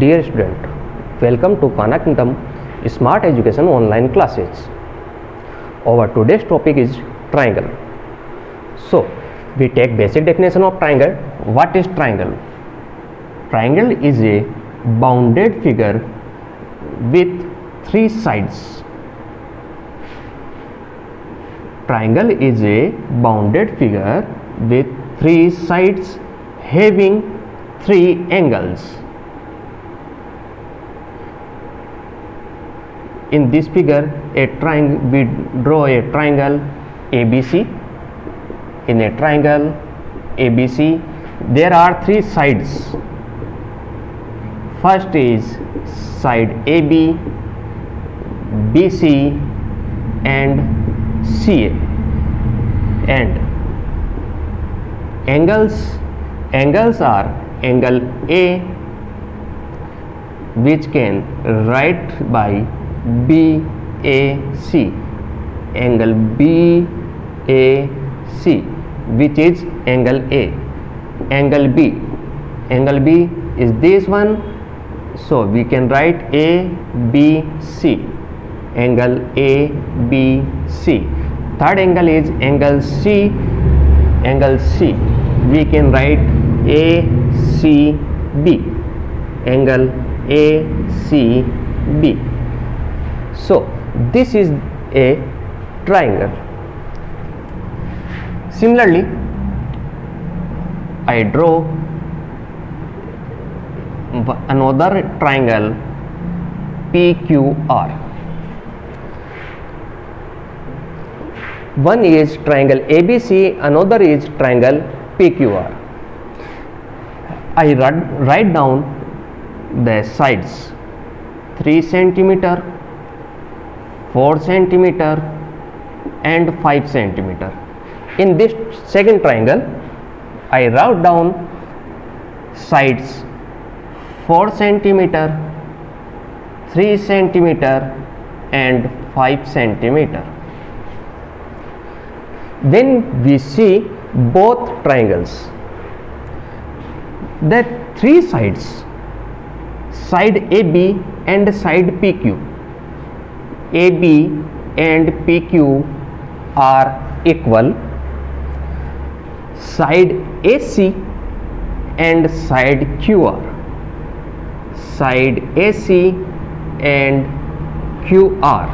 Dear student, welcome to Khan Academy Smart Education online classes. Our today's topic is triangle. So, we take basic definition of triangle. What is triangle? Triangle is a bounded figure with three sides. Triangle is a bounded figure with three sides having three angles. In this figure, we draw a triangle ABC. In a triangle ABC, there are three sides. First is side AB, BC and CA, and angles are angle A, which can write by BAC, angle BAC, which is angle A. Angle B is this one, so we can write ABC, angle ABC. Third angle is angle C, we can write ACB, angle ACB. So this is a triangle. Similarly, I draw another triangle PQR. One is triangle ABC, another is triangle PQR. I write down the sides: 3 cm, 4 cm and 5 cm. In this second triangle, I wrote down sides 4 cm, 3 cm and 5 cm. When we see both triangles, the three sides, side AB and side PQ, AB and PQ are equal. Side AC and side QR, side AC and QR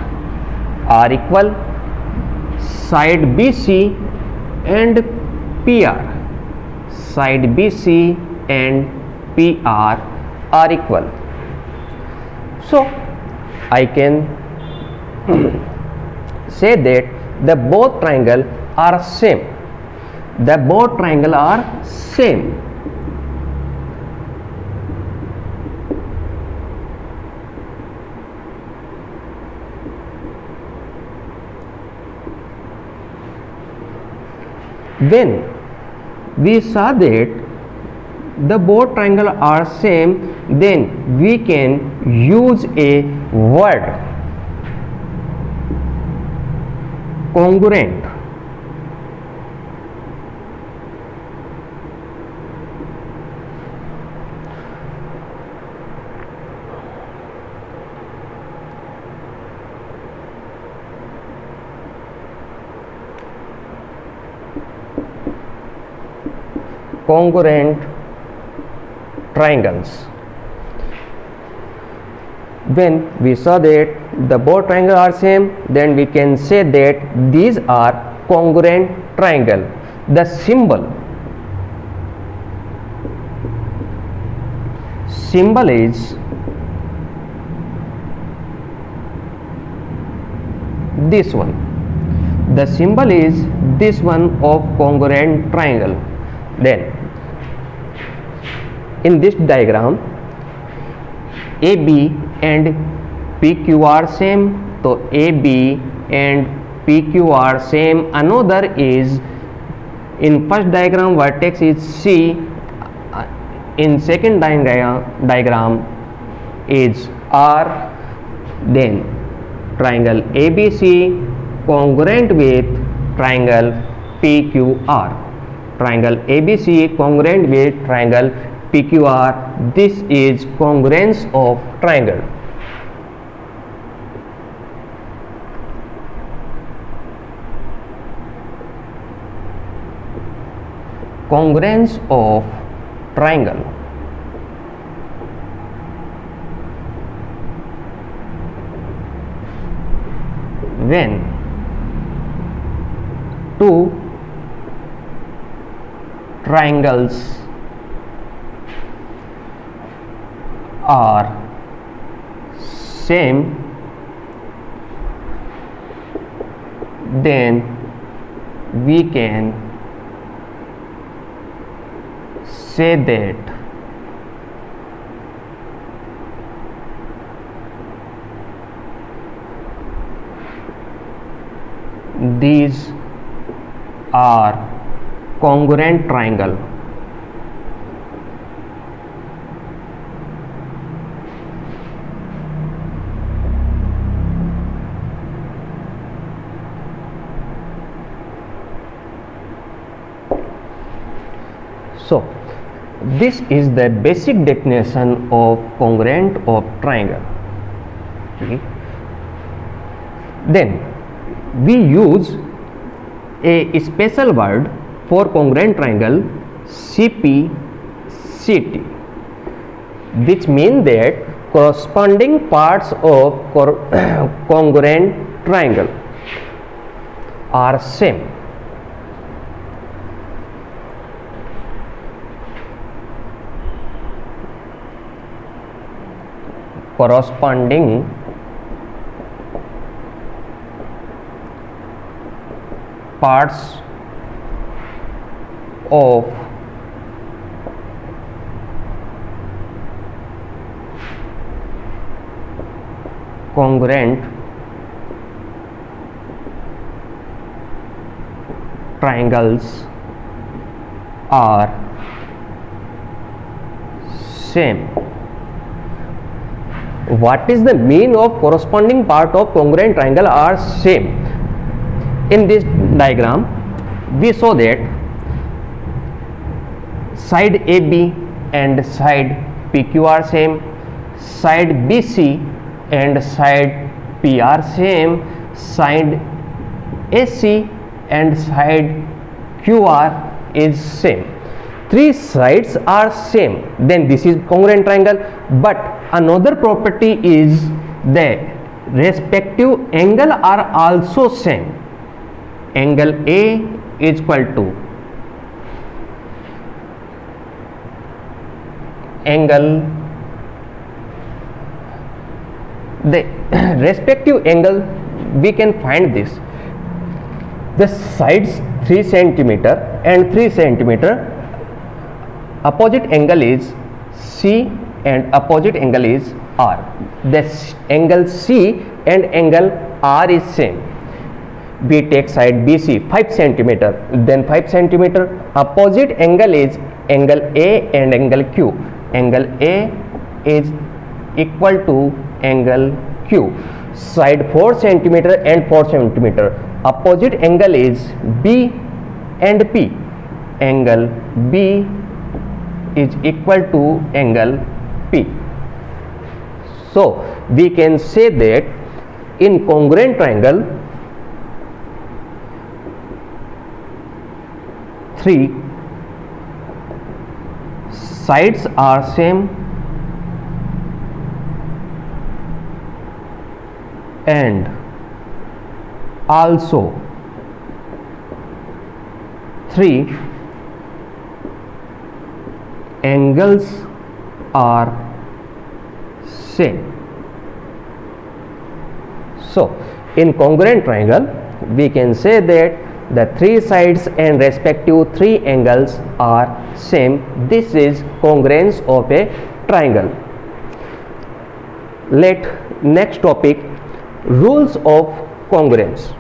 are equal. Side BC and PR, side BC and PR are equal. So I can say that the both triangle are same. The both triangle are same. When we saw that the both triangle are same, then we can use a word congruent. Congruent triangles. When we saw that the both triangles are same, then we can say that these are congruent triangle. The symbol is this one. The symbol is this one of congruent triangle. Then in this diagram, AB and PQ are same, so AB and PQ are same. Another is, in first diagram vertex is C, in second diagram is R. Then triangle ABC congruent with triangle PQR. Triangle ABC congruent with triangle PQR. This is congruence of triangle. Congruence of triangle. When two triangles are same, then we can say that these are congruent triangle. So this is the basic definition of congruent of triangle. Okay. Then we use a special word for congruent triangle, CP/CT, which means that corresponding parts of congruent triangle are same. Corresponding parts of congruent triangles are same. What is the meaning of corresponding part of congruent triangle are same? In this diagram we show that side AB and side PQ are same, side BC and side P are same, side AC and side QR is same. Three sides are same, then this is congruent triangle. But another property is the respective angle are also same. Angle A is equal to angle, the respective angle we can find this. The sides 3 centimeter and 3 centimeter, opposite angle is C and opposite angle is R. This angle C and angle R is same. We take side BC 5 centimeter, then 5 centimeter. Opposite angle is angle A and angle Q. Angle A is equal to angle Q. Side 4 centimeter and 4 centimeter. Opposite angle is B and P. Angle B is equal to angle P. So we can say that in congruent triangle, three sides are same and also three angles are same. So in congruent triangle we can say that the three sides and respective three angles are same. This is congruence of a triangle. Let next topic, rules of congruence.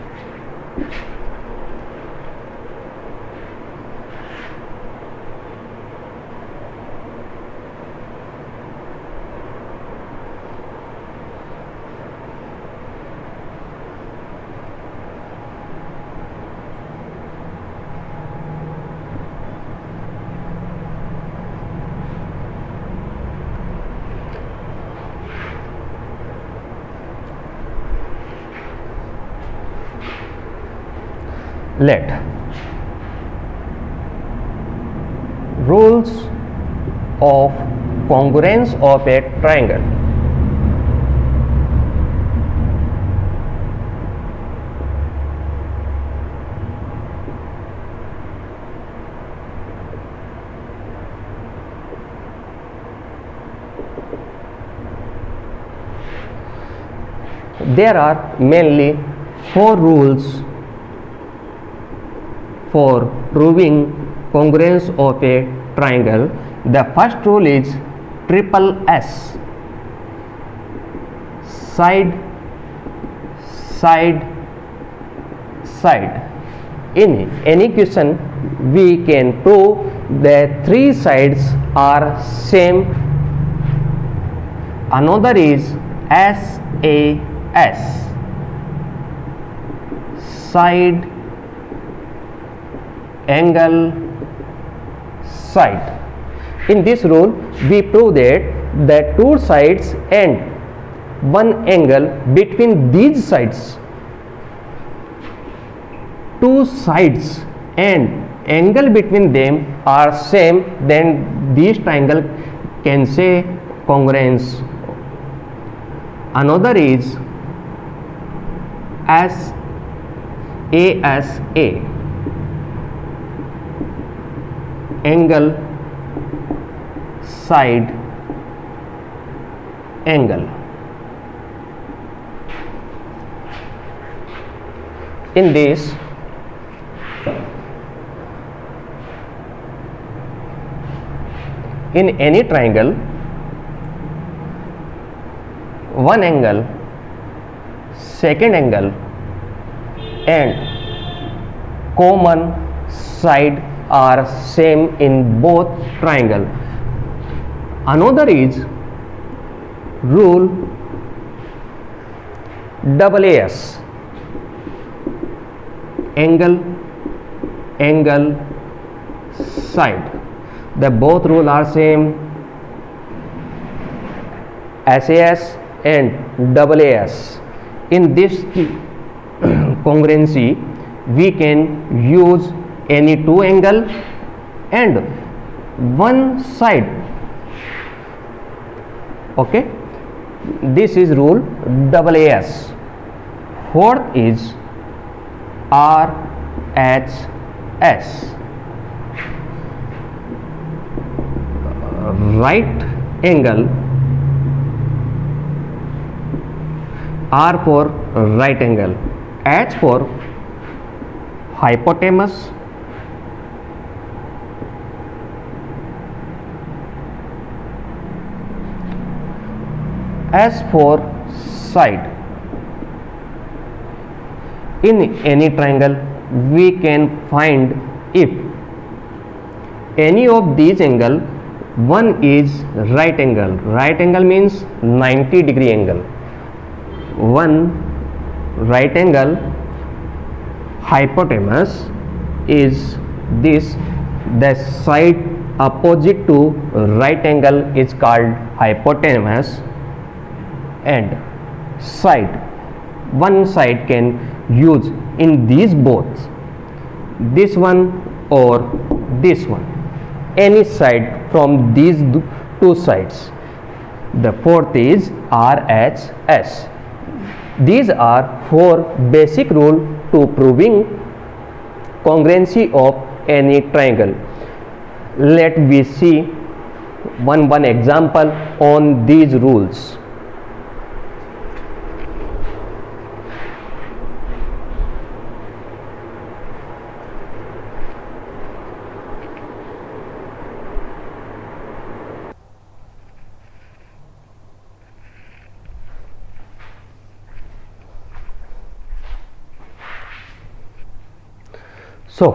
Let rules of congruence of a triangle. There are mainly 4 rules for proving congruence of a triangle. The first rule is triple S, side, side, side. In any question we can prove that 3 sides are same. Another is SAS, side, angle, side. In this rule we prove that the 2 sides and one angle between these sides, 2 sides and angle between them are same, then this triangle can say congruence. Another is ASA, angle, side, angle. In this in any triangle, one angle, second angle and common side are same in both triangle. Another is rule AAS, angle, angle, side. The both rule are same, SAS and AAS. In this congruency we can use any 2 angle and one side. Okay, this is rule AAS. Fourth is RHS, right angle, R for right angle, H for hypotenuse, S for side. In any triangle we can find if any of these angle, one is right angle means 90-degree angle, one right angle, hypotenuse is this, the side opposite to right angle is called hypotenuse, and side, one side can use in these both, this one or this one, any side from these 2 sides. The fourth is RHS. These are 4 basic rules to proving congruency of any triangle. Let we see one example on these rules. So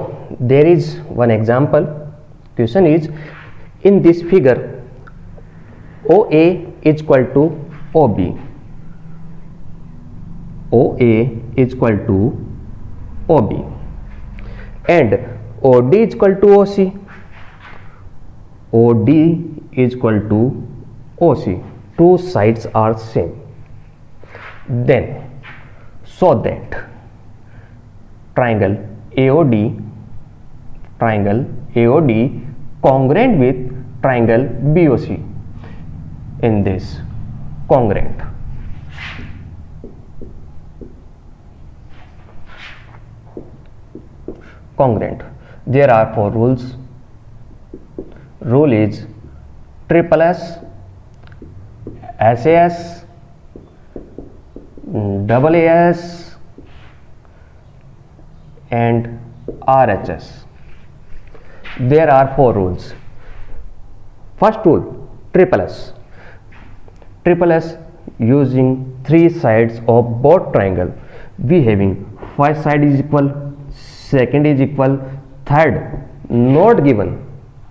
there is one example. Question is, in this figure OA is equal to OB, OA is equal to OB and OD is equal to OC, OD is equal to OC. 2 sides are same. Then show that triangle AOD, triangle AOD congruent with triangle BOC in this congruent. Congruent. There are 4 rules. Rule is triple S, SAS, double AS and RHS. There are 4 rules. First rule, triple S. Triple S using 3 sides of both triangle. We having first side is equal, second is equal, third not given.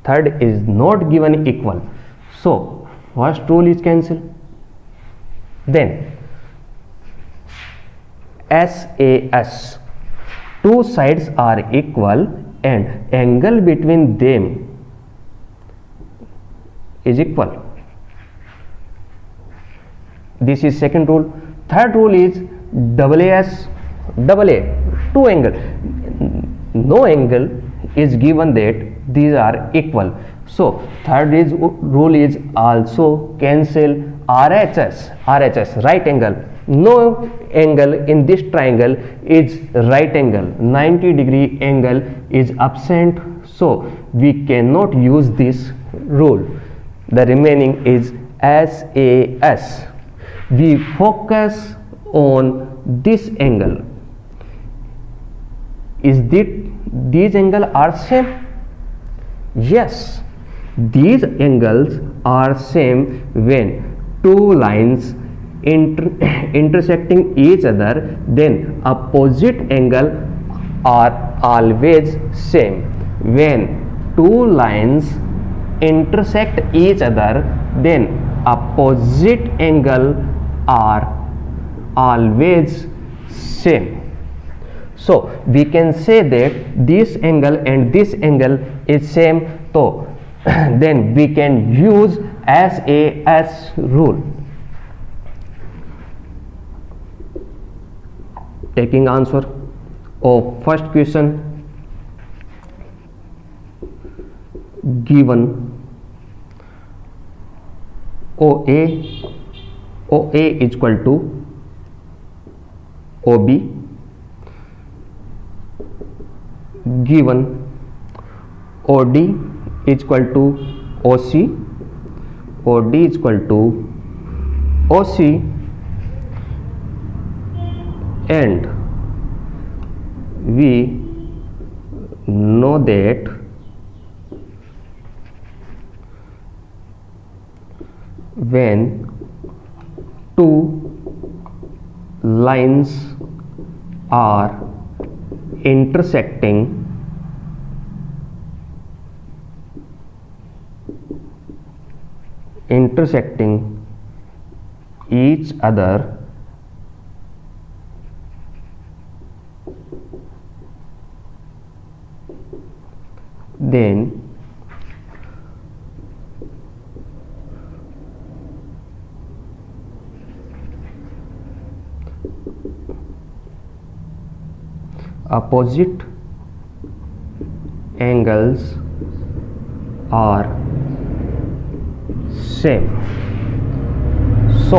Third is not given equal. So first rule is cancelled. Then SAS, 2 sides are equal and angle between them is equal. This is second rule. Third rule is double AS, double A, 2 angle. No angle is given that these are equal. So third rule is also cancel RHS, right angle. No angle in this triangle is right angle. 90-degree angle is absent. So we cannot use this rule. The remaining is SAS. We focus on this angle. Is these angles are same? Yes, these angles are same when 2 lines intersecting each other, then opposite angle are always same. When 2 lines intersect each other, then opposite angle are always same. So we can say that this angle and this angle is same. So then we can use SAS rule. Taking answer of first question, given OA is equal to OB, given OD is equal to OC, OD is equal to OC, and we know that when 2 lines are intersecting each other, then opposite angles are same. So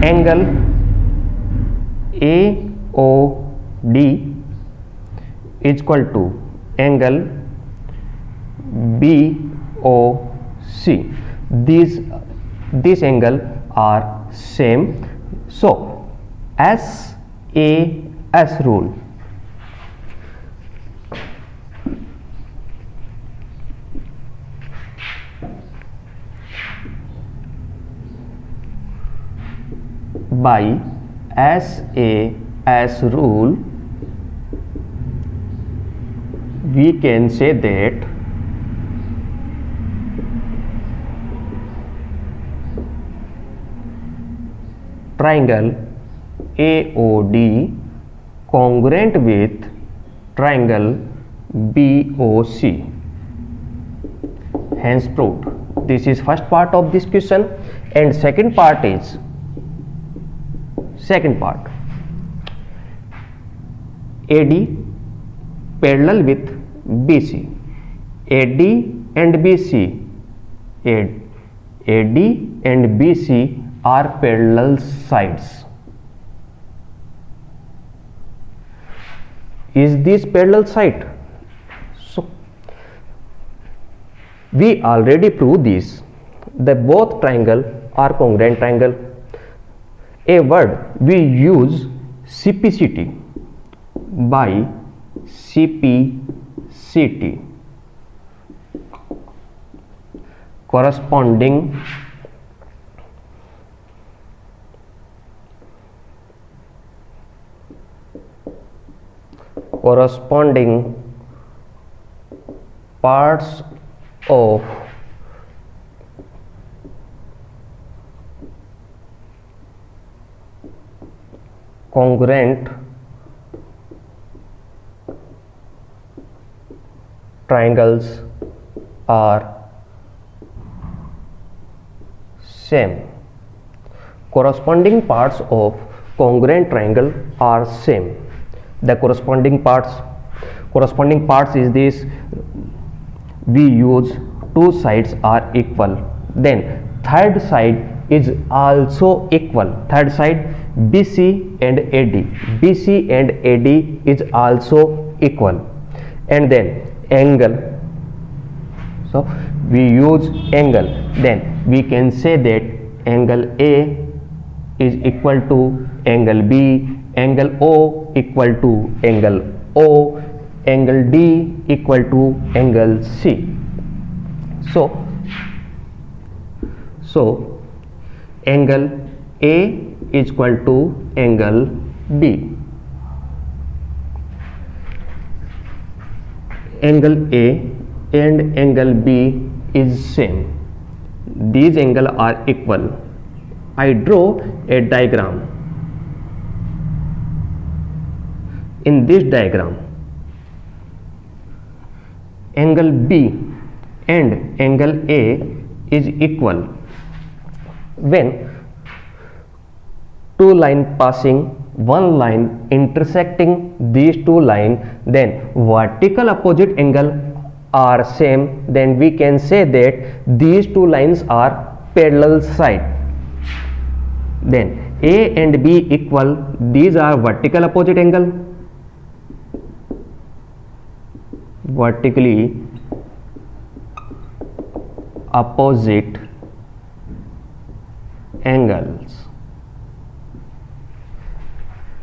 angle AOD is equal to angle BOC. These angle are same. So SAS rule. By SAS rule, we can say that triangle AOD congruent with triangle BOC. Hence proved. This is first part of this question, and second part AD parallel with BC. AD and BC, AD and BC are parallel sides. Is this parallel side? So we already proved this, that both triangle are congruent triangle. A word we use CPCT, by CPCT, corresponding parts of congruent triangles are same. Corresponding parts of congruent triangle are same. The corresponding parts is this: we use two sides are equal, then third side is also equal, third side BC and AD, BC and AD is also equal, and then angle. So we use angle, then we can say that angle A is equal to angle B, angle O equal to angle O, angle D equal to angle C. So angle A is equal to angle B. Angle A and angle B is same. These angles are equal. I draw a diagram. In this diagram, angle B and angle A is equal. When two lines passing, one line intersecting these two lines, then vertical opposite angle are same, then we can say that these two lines are parallel side. Then A and B equal, these are vertical opposite angle, vertically opposite angles.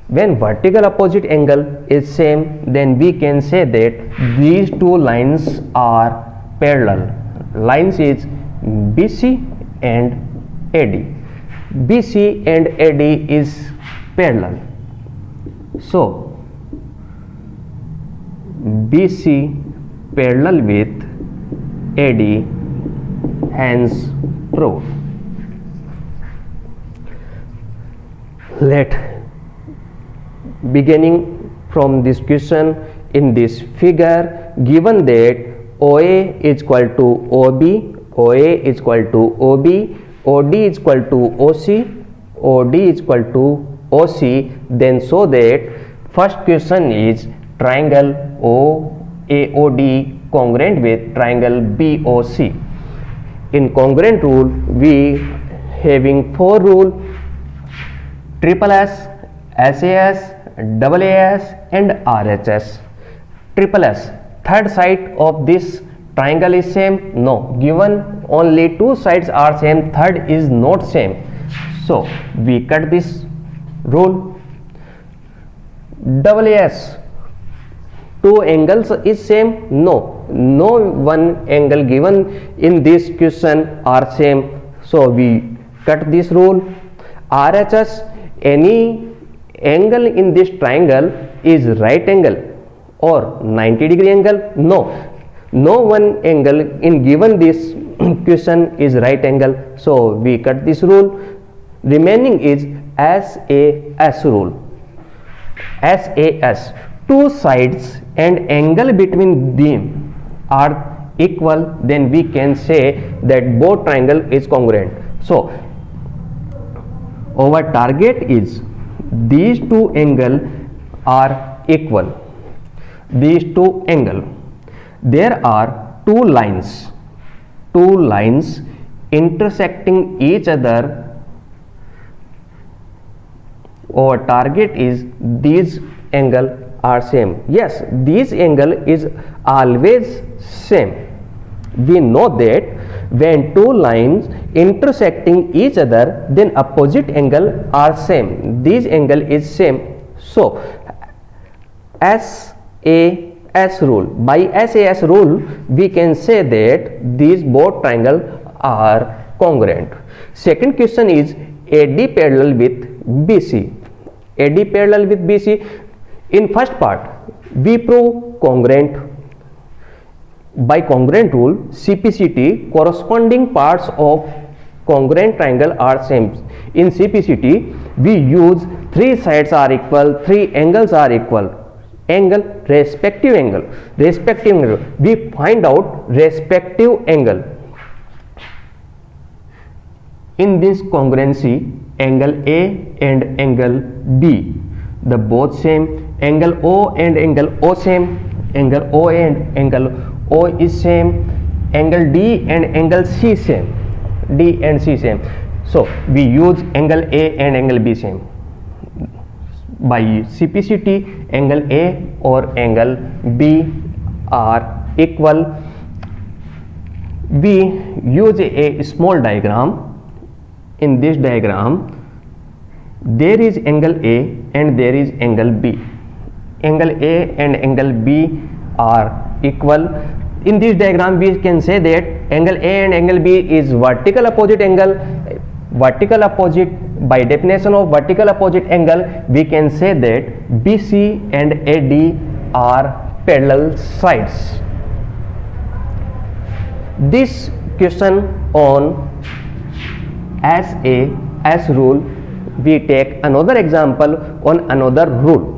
When vertical opposite angle is same, then we can say that these two lines are parallel. Lines is BC and AD. BC and AD is parallel. So BC parallel with AD, hence proved. Let beginning from this question, in this figure given that OA is equal to OB, OA is equal to OB, OD is equal to OC, OD is equal to OC, then so that first question is triangle OAOD congruent with triangle BOC. In congruent rule, we having four rule: triple S, SAS, double AS and RHS. Triple S, third side of this triangle is same? No. Given only two sides are same, third is not same. So we cut this rule. Double AS, two angles is same? No. No one angle given in this question are same. So we cut this rule. RHS, any angle in this triangle is right angle or 90-degree angle? No. No one angle in given this question is right angle. So we cut this rule. Remaining is SAS rule. SAS, two sides and angle between them are equal, then we can say that both triangle is congruent. So our target is these two angles are equal, these two angles, there are two lines intersecting each other. Our target is these angle are same. Yes, this angle is always same. We know that when two lines intersecting each other, then opposite angle are same. This angle is same. So SAS rule, by SAS rule we can say that these both triangles are congruent. Second question is AD parallel with BC. AD parallel with BC. In first part we prove congruent. By congruent rule, CPCT, corresponding parts of congruent triangle are same. In CPCT we use three sides are equal, three angles are equal. Respective angle. We find out respective angle. In this congruency, angle A and angle B, the both same. Angle O and angle O same. Angle O and angle O is same. Angle D and angle C same. D and C same. So we use angle A and angle B same. By CPCT, angle A or angle B are equal. We use a small diagram. In this diagram, there is angle A and there is angle B. Angle A and angle B are equal. In this diagram, we can say that angle A and angle B is vertical opposite angle. Vertical opposite, by definition of vertical opposite angle, we can say that BC and AD are parallel sides. This question on SAS rule, we take another example on another rule.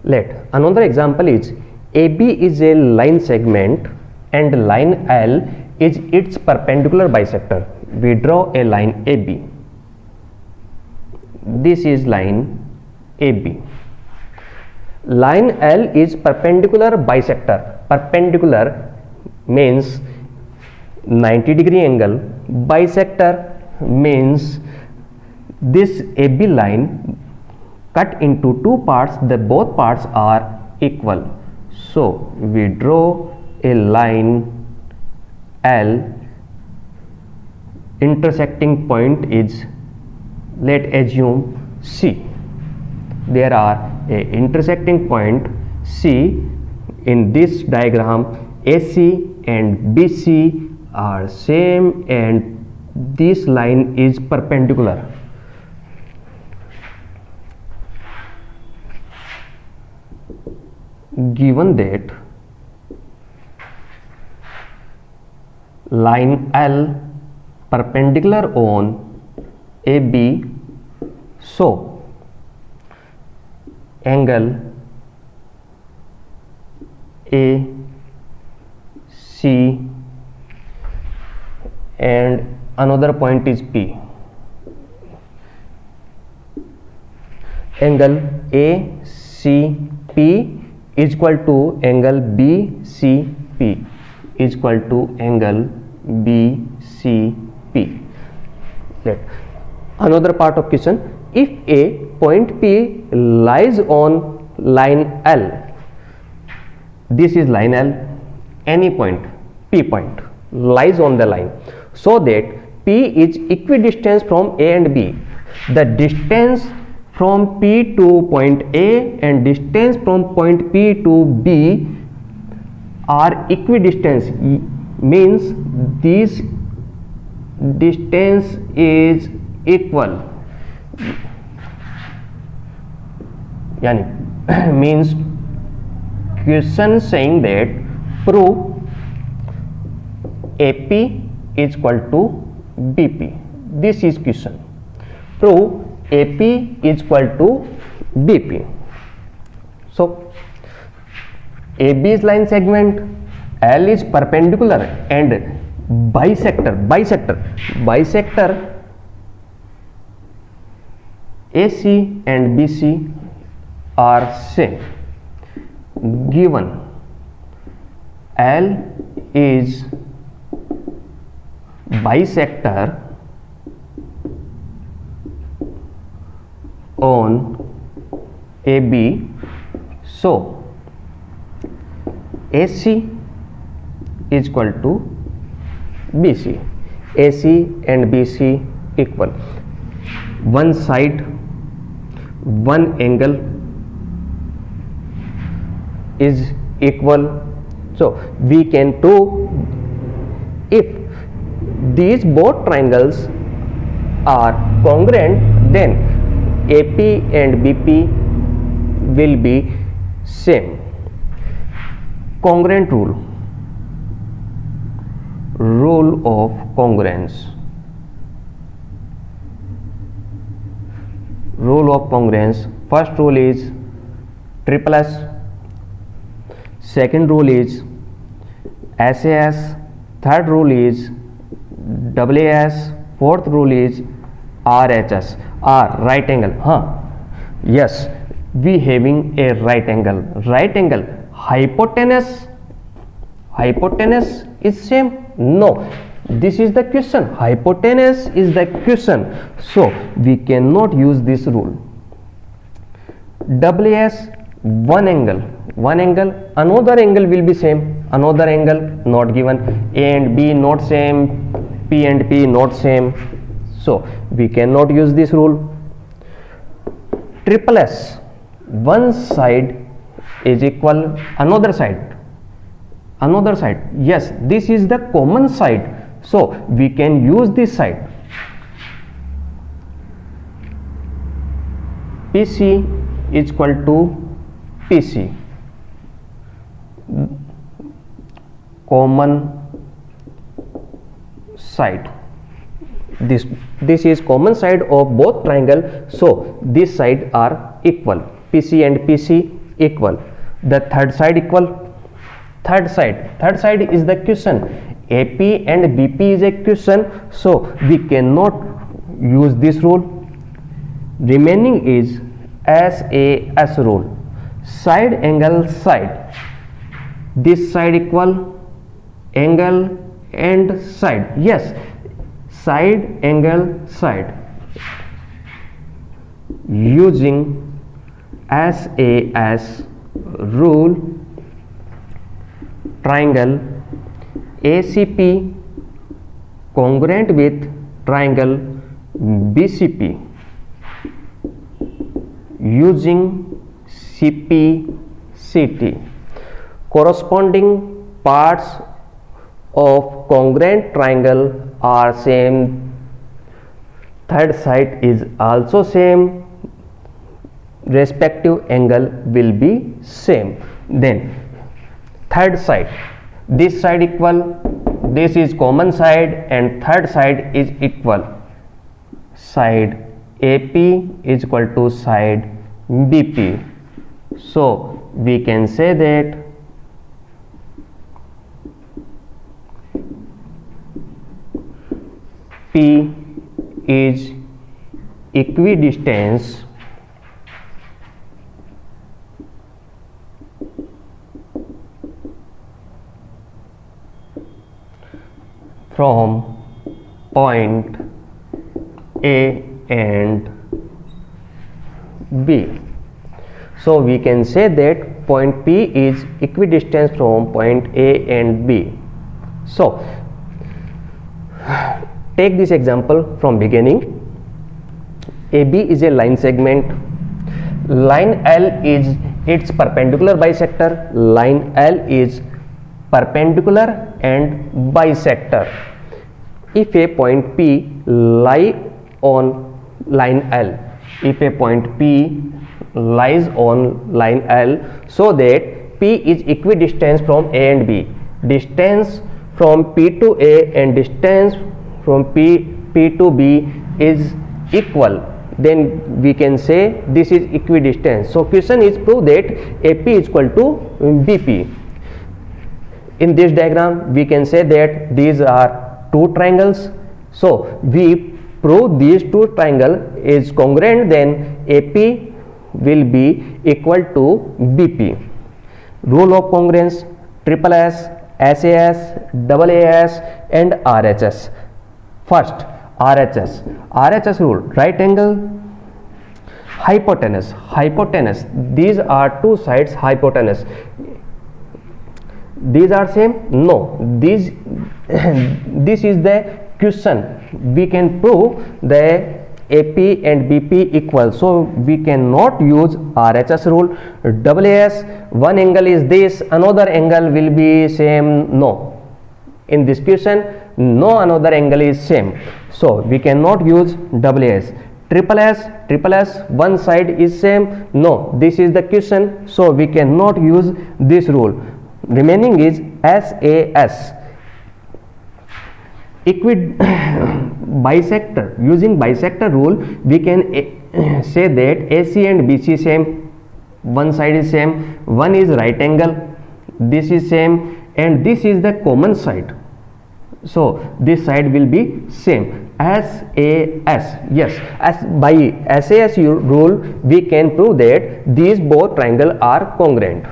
Let another example is AB is a line segment and line L is its perpendicular bisector. We draw a line AB. This is line AB. Line L is perpendicular bisector. Perpendicular means 90-degree angle. Bisector means this AB line cut into two parts, the both parts are equal. So we draw a line L. Intersecting point is, let assume C. There are a intersecting point C. In this diagram, AC and BC are same and this line is perpendicular. Given that line L perpendicular on AB, so angle AC and another point is P. Angle ACP is equal to angle BCP is equal to angle BCP. Let another part of question. If a point P lies on line L, this is line L, any point P point lies on the line, so that P is equidistant from A and B. The distance from P to point A and distance from point P to B are equidistant, means this distance is equal. Yani means question saying that prove AP is equal to BP. This is question. Prove AP is equal to BP. So AB is line segment, L is perpendicular and bisector AC and BC are same. Given L is bisector on AB, so AC is equal to BC. AC and BC equal. One side, one angle is equal. So we can do, if these both triangles are congruent, then AP and BP will be same. Congruent rule of congruence. Rule of congruence. First rule is triple S. Second rule is SAS. Third rule is WAS. Fourth rule is RHS. R, right angle. Yes, we having a right angle. Right angle, hypotenuse is same? No. This is the question. Hypotenuse is the question. So we cannot use this rule. WS, one angle, another angle will be same. Another angle not given. A and B not same. P and P not same. So we cannot use this rule. Triple S, one side is equal another side. Yes, this is the common side, so we can use this side. PC is equal to PC, common side. This is common side of both triangle, so this side are equal. PC and PC equal. The third side equal. Third side is the question. AP and BP is a question, so we cannot use this rule. Remaining is SAS rule. Side angle side. This side equal angle and side. Yes, side angle side. Using SAS rule, triangle ACP congruent with triangle BCP. Using CP/CT, corresponding parts of congruent triangle are same. Third side is also same. Respective angle will be same. Then third side, this side equal, this is common side, and third side is equal. Side AP is equal to side BP. So we can say that P is equidistance from point A and B. So we can say that point P is equidistant from point A and B. So take this example from beginning. AB is a line segment. Line L is its perpendicular bisector. Line L is perpendicular and bisector. If a point P lie on line L, if a point P lies on line L, so that P is equidistant from A and B. Distance from P to A and distance from P to B is equal. then we can say this is equidistant. So question is prove that AP is equal to BP. In this diagram we can say that these are two triangles. So we prove these two triangle is congruent, then AP will be equal to BP. Rule of congruence: triple S, SAS, double AS and RHS. First RHS rule: right angle, hypotenuse. These are two sides hypotenuse. These are same? No. This is the question. We can prove the AP and BP equal, so we cannot use RHS rule. Double AS, one angle is this, another angle will be same. No, in this question no another angle is same, so we cannot use double AS. Triple S, one side is same. No, this is the question, so we cannot use this rule. Remaining is SAS. Bisector. Using bisector rule we can say that AC and BC same, one side is same, one is right angle, this is same and this is the common side, so this side will be same. SAS, yes, as by SAS rule we can prove that these both triangles are congruent.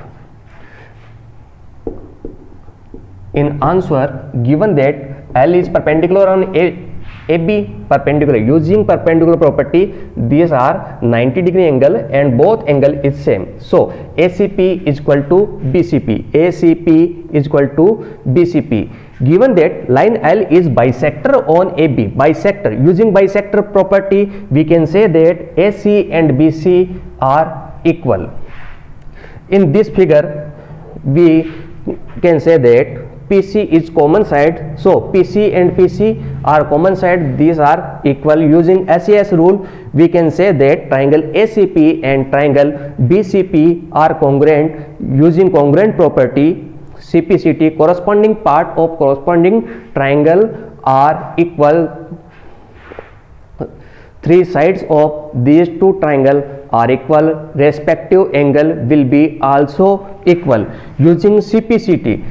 In answer given that L is perpendicular on AB, perpendicular, using perpendicular property, these are 90-degree angle and both angle is same, so ACP is equal to BCP. ACP is equal to BCP. Given that line L is bisector on AB, bisector, using bisector property we can say that AC and BC are equal. In this figure we can say that PC is common side, so PC and PC are common side, these are equal. Using SAS rule we can say that triangle ACP and triangle BCP are congruent. Using congruent property, CPCT, corresponding part of corresponding triangle are equal. Three sides of these two triangles are equal, respective angle will be also equal. Using CPCT,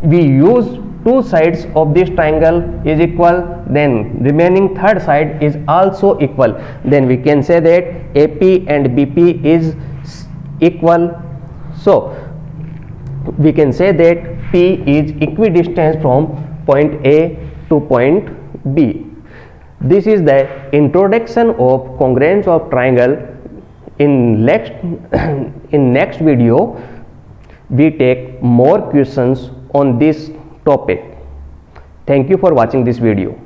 we use two sides of this triangle is equal, then remaining third side is also equal, then we can say that AP and BP is equal. So we can say that P is equidistant from point A to point B. This is the introduction of congruence of triangle. In next video we take more questions on this topic. Thank you for watching this video.